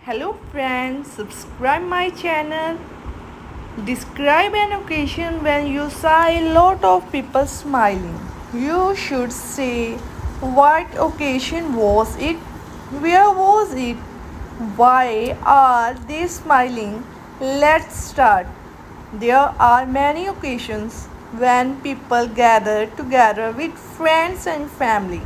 Hello friends, subscribe my channel. Describe an occasion when you saw a lot of people smiling. You should say what occasion was it? Where was it? Why are they smiling? Let's start. There are many occasions when people gather together with friends and family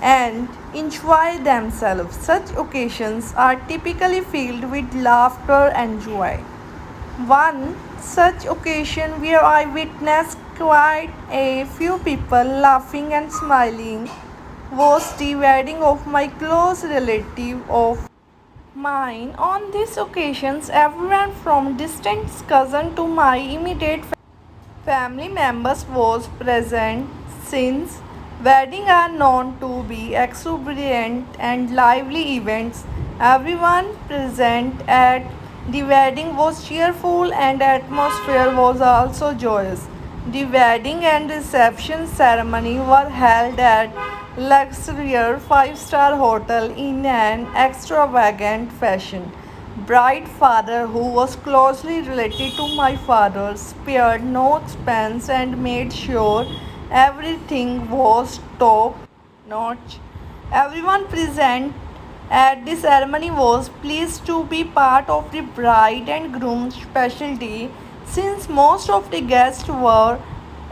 and enjoy themselves. Such occasions are typically filled with laughter and joy. One such occasion where I witnessed quite a few people laughing and smiling was the wedding of my close relative of mine. On these occasions, everyone from distant cousin to my immediate family members was present. Since weddings are known to be exuberant and lively events, everyone present at the wedding was cheerful and the atmosphere was also joyous. The wedding and reception ceremony were held at luxurious five-star hotel in an extravagant fashion. Bride father, who was closely related to my father, spared no expense and made sure everything was top notch. Everyone present at the ceremony was pleased to be part of the bride and groom's special day since most of the guests were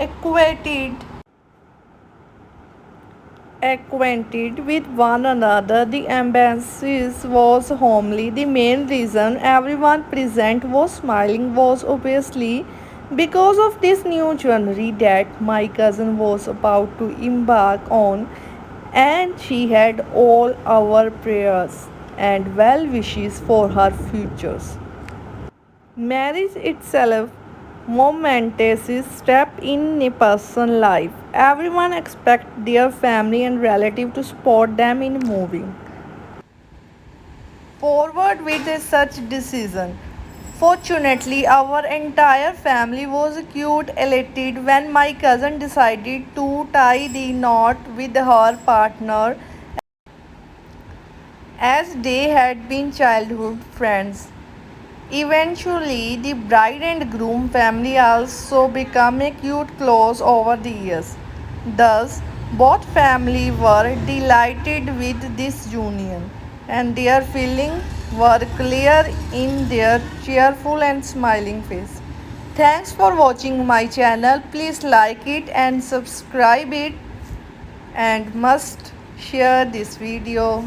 acquainted acquainted with one another. The embassies was homely. The main reason everyone present was smiling was obviously because of this new journey that my cousin was about to embark on, and she had all our prayers and well wishes for her futures. Marriage itself momentous step in a person's life. Everyone expects their family and relative to support them in moving forward with such decision. Fortunately, our entire family was quite elated when my cousin decided to tie the knot with her partner as they had been childhood friends. Eventually, the bride and groom family also became quite close over the years. Thus, both families were delighted with this union, and their feelings were clear in their cheerful and smiling face. Thanks for watching my channel. Please like it and subscribe it, and must share this video.